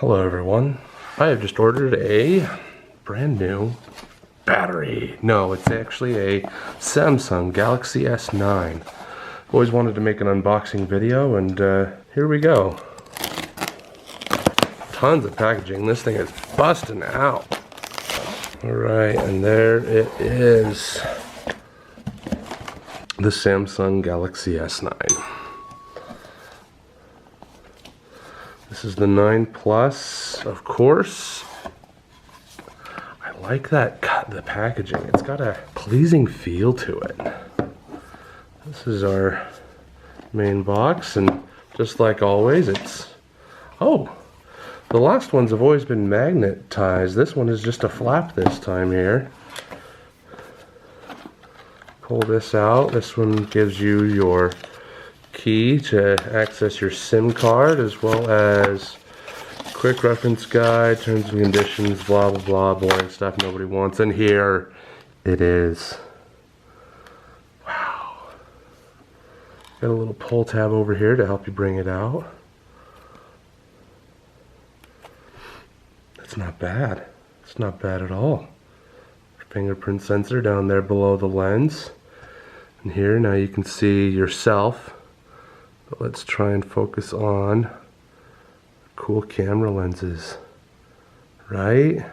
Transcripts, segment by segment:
Hello everyone. I have just ordered a brand new battery. No, it's actually a Samsung Galaxy S9. Always wanted to make an unboxing video, and here we go. Tons of packaging. This thing is busting out. Alright, and there it is. The Samsung Galaxy S9. This is the 9 Plus, of course. I like that the packaging. It's got a pleasing feel to it. This is our main box, and just like always, it's... Oh! The last ones have always been magnetized. This one is just a flap this time here. Pull this out. This one gives you your key to access your SIM card, as well as quick reference guide, terms and conditions, blah blah blah, boring stuff nobody wants. And here it is. Wow. Got a little pull tab over here to help you bring it out. It's not bad. It's not bad at all. Fingerprint sensor down there below the lens. And here now you can see yourself. But let's try and focus on cool camera lenses. Right?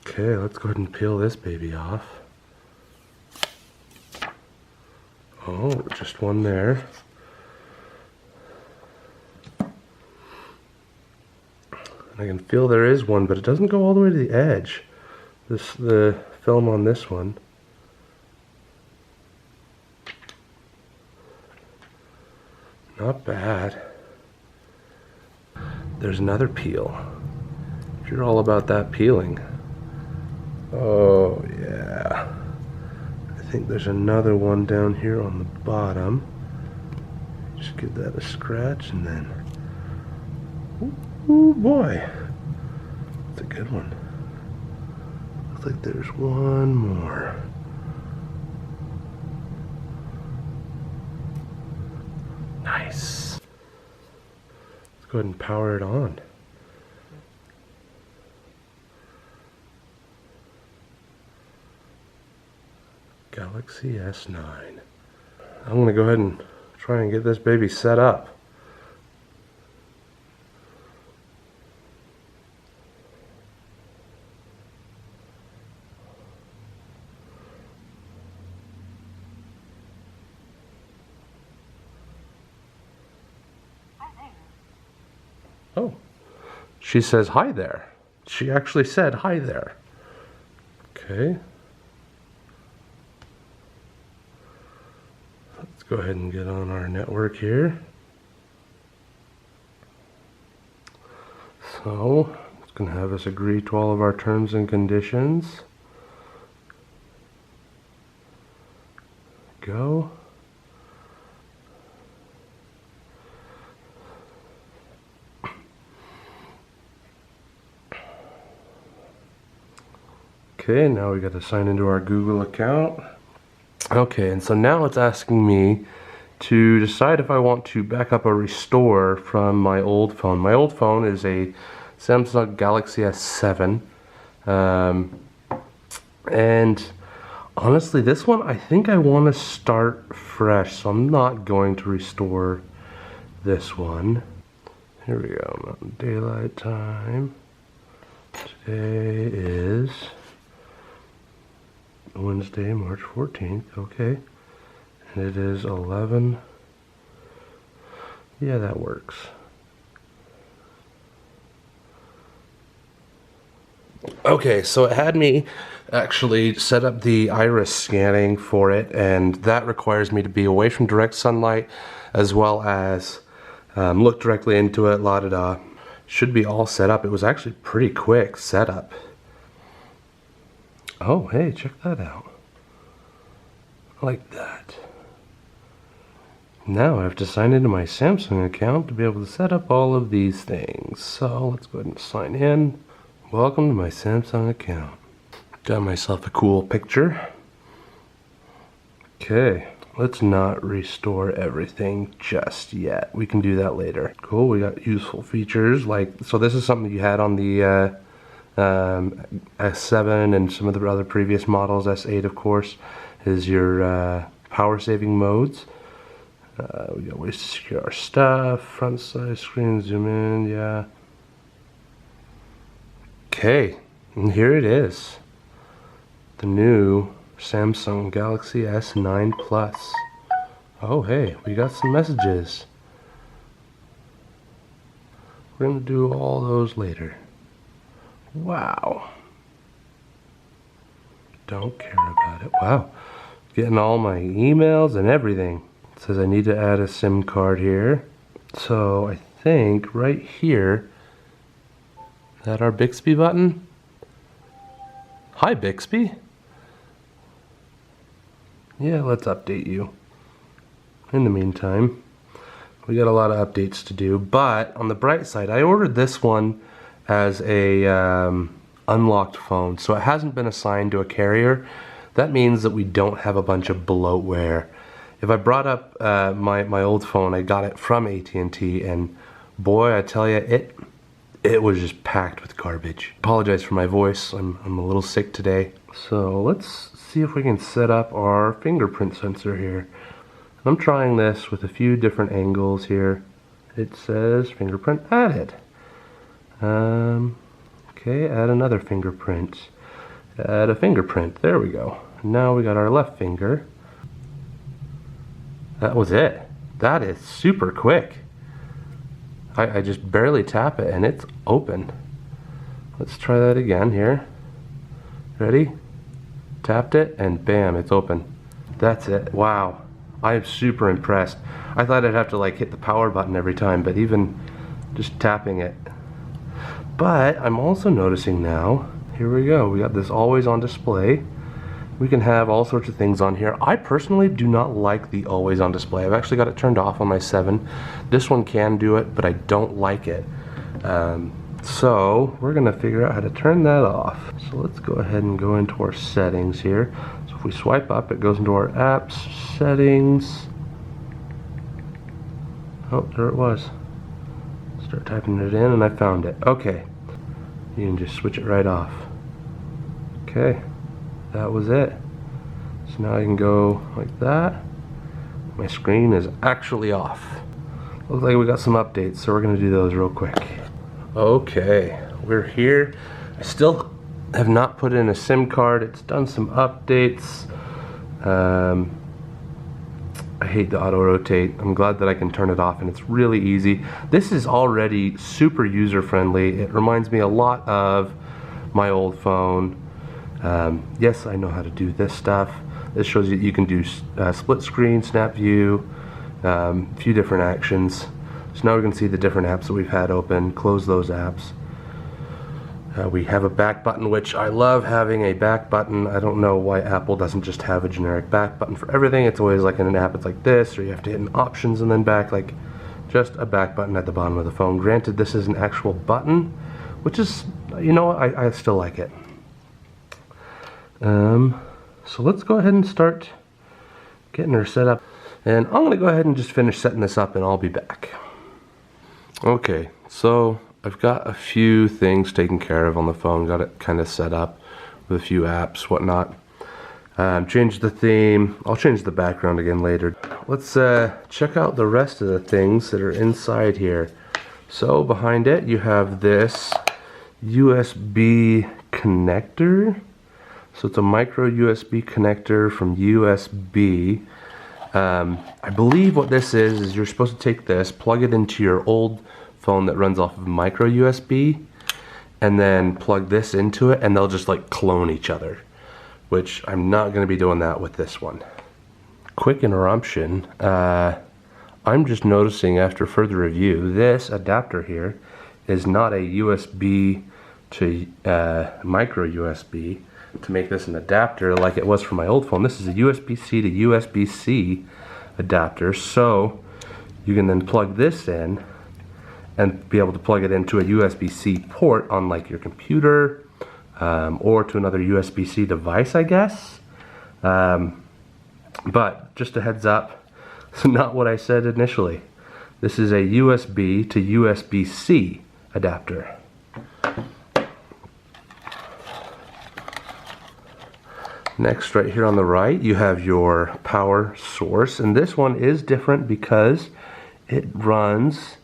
Okay, let's go ahead and peel this baby off. Oh, just one there. I can feel there is one, but it doesn't go all the way to the edge. The film on this one. Not bad. There's another peel. If you're all about that peeling. Oh yeah. I think there's another one down here on the bottom. Just give that a scratch and then... Ooh boy, that's a good one. Looks like there's one more. Nice. Let's go ahead and power it on. Galaxy S9. I'm going to go ahead and try and get this baby set up. Oh, she says hi there. She actually said hi there. Okay. Let's go ahead and get on our network here. So, it's going to have us agree to all of our terms and conditions. Go. Okay, now we got to sign into our Google account. Okay, and so now it's asking me to decide if I want to back up or restore from my old phone. My old phone is a Samsung Galaxy S7. And honestly, this one, I think I want to start fresh, so I'm not going to restore this one. Here we go, Mountain Daylight Time. Today is Wednesday, March 14th, okay. And it is 11. Yeah, that works. Okay, so it had me actually set up the iris scanning for it, and that requires me to be away from direct sunlight, as well as look directly into it, la-da-da. Should be all set up. It was actually pretty quick setup. Oh, hey, check that out. I like that. Now I have to sign into my Samsung account to be able to set up all of these things. So let's go ahead and sign in. Welcome to my Samsung account. Got myself a cool picture. Okay, let's not restore everything just yet. We can do that later. Cool, we got useful features like, so this is something you had on the S7 and some of the other previous models, S8 of course, is your power saving modes. We got ways to secure our stuff, front side screen, zoom in, yeah. Okay, and here it is. The new Samsung Galaxy S9 Plus. Oh hey, we got some messages. We're gonna do all those later. Wow. Don't care about it. Wow. Getting all my emails and everything. It says I need to add a SIM card here. So I think right here, is that our Bixby button? Hi Bixby. Yeah, let's update you. In the meantime, we got a lot of updates to do, but on the bright side, I ordered this one as a unlocked phone, so it hasn't been assigned to a carrier. That means that we don't have a bunch of bloatware. If I brought up my old phone, I got it from AT&T, and boy, I tell you, it was just packed with garbage. Apologize for my voice, I'm a little sick today. So let's see if we can set up our fingerprint sensor here. I'm trying this with a few different angles here. It says fingerprint added. Okay, add another fingerprint. Add a fingerprint, there we go. Now we got our left finger. That was it. That is super quick. I just barely tap it and it's open. Let's try that again here. Ready? Tapped it and bam, it's open. That's it. Wow. I am super impressed. I thought I'd have to like hit the power button every time, but even just tapping it. But I'm also noticing now, here we go, we got this always on display. We can have all sorts of things on here. I personally do not like the always on display. I've actually got it turned off on my 7. This one can do it, but I don't like it. So we're gonna figure out how to turn that off. So let's go ahead and go into our settings here. So if we swipe up, it goes into our apps, settings. Oh, there it was. Start typing it in and I found it. Okay, you can just switch it right off. Okay, that was it. So now I can go like that. My screen is actually off. Looks like we got some updates, so we're gonna do those real quick. Okay, we're here. I still have not put in a SIM card. It's done some updates. I hate the auto rotate. I'm glad that I can turn it off and it's really easy. This is already super user friendly. It reminds me a lot of my old phone. Yes, I know how to do this stuff. This shows you that you can do split screen, snap view, a few different actions. So now we can see the different apps that we've had open, close those apps. We have a back button, which I love having a back button. I don't know why Apple doesn't just have a generic back button for everything. It's always like in an app, it's like this, or you have to hit an options and then back, like just a back button at the bottom of the phone. Granted, this is an actual button, which is, you know, I still like it. So let's go ahead and start getting her set up. And I'm gonna go ahead and just finish setting this up and I'll be back. Okay, so I've got a few things taken care of on the phone, got it kind of set up with a few apps, whatnot. Changed the theme, I'll change the background again later. Let's check out the rest of the things that are inside here. So behind it you have this USB connector. So it's a micro USB connector from USB. I believe what this is you're supposed to take this, plug it into your old phone that runs off of micro USB, and then plug this into it and they'll just like clone each other, which I'm not going to be doing that with this one. Quick interruption, I'm just noticing after further review, this adapter here is not a USB to micro USB to make this an adapter like it was for my old phone. This is a USB-C to USB-C adapter, so you can then plug this in and be able to plug it into a USB-C port on like your computer or to another USB-C device, I guess. But just a heads up, it's not what I said initially. This is a USB to USB-C adapter. Next, right here on the right, you have your power source, and this one is different because it runs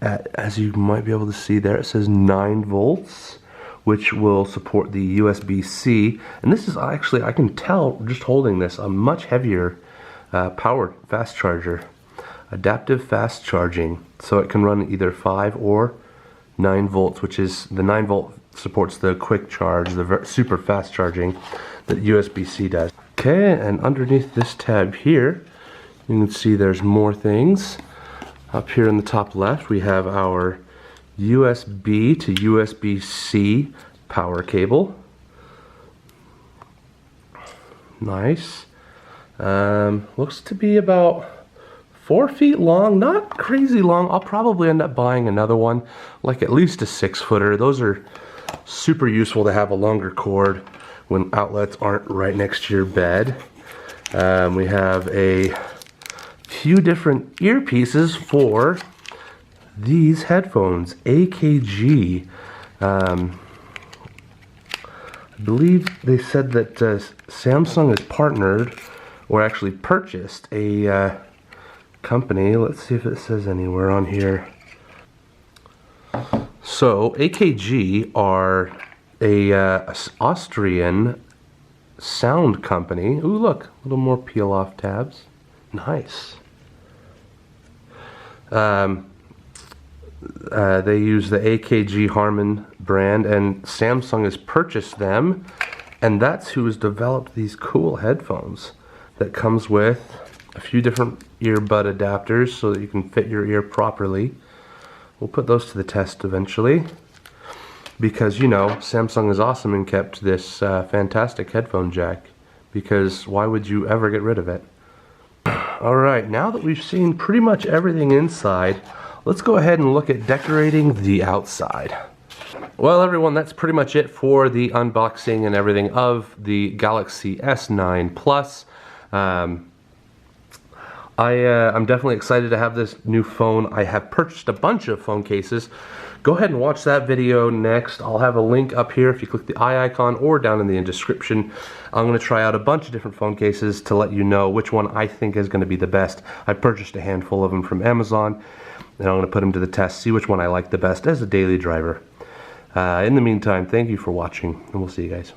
at, as you might be able to see there, it says 9 volts, which will support the USB-C. And this is actually, I can tell just holding this, a much heavier power fast charger. Adaptive fast charging, so it can run either 5 or 9 volts, which is, the 9 volt supports the quick charge, the super fast charging that USB-C does. Okay, and underneath this tab here, you can see there's more things. Up here in the top left, we have our USB to USB-C power cable. Nice. Looks to be about 4 feet long, not crazy long. I'll probably end up buying another one, like at least a 6-footer. Those are super useful to have a longer cord when outlets aren't right next to your bed. We have a few different earpieces for these headphones, AKG. I believe they said that Samsung has partnered, or actually purchased, a company. Let's see if it says anywhere on here. So AKG are a Austrian sound company. Ooh, look, a little more peel off tabs. Nice. They use the AKG Harman brand, and Samsung has purchased them, and that's who has developed these cool headphones that comes with a few different earbud adapters so that you can fit your ear properly. We'll put those to the test eventually, because, you know, Samsung is awesome and kept this fantastic headphone jack, because why would you ever get rid of it? Alright, now that we've seen pretty much everything inside, let's go ahead and look at decorating the outside. Well, everyone, that's pretty much it for the unboxing and everything of the Galaxy S9 Plus. I'm definitely excited to have this new phone. I have purchased a bunch of phone cases. Go ahead and watch that video next. I'll have a link up here if you click the eye icon, or down in the description. I'm going to try out a bunch of different phone cases to let you know which one I think is going to be the best. I purchased a handful of them from Amazon, and I'm going to put them to the test, see which one I like the best as a daily driver. In the meantime, thank you for watching, and we'll see you guys.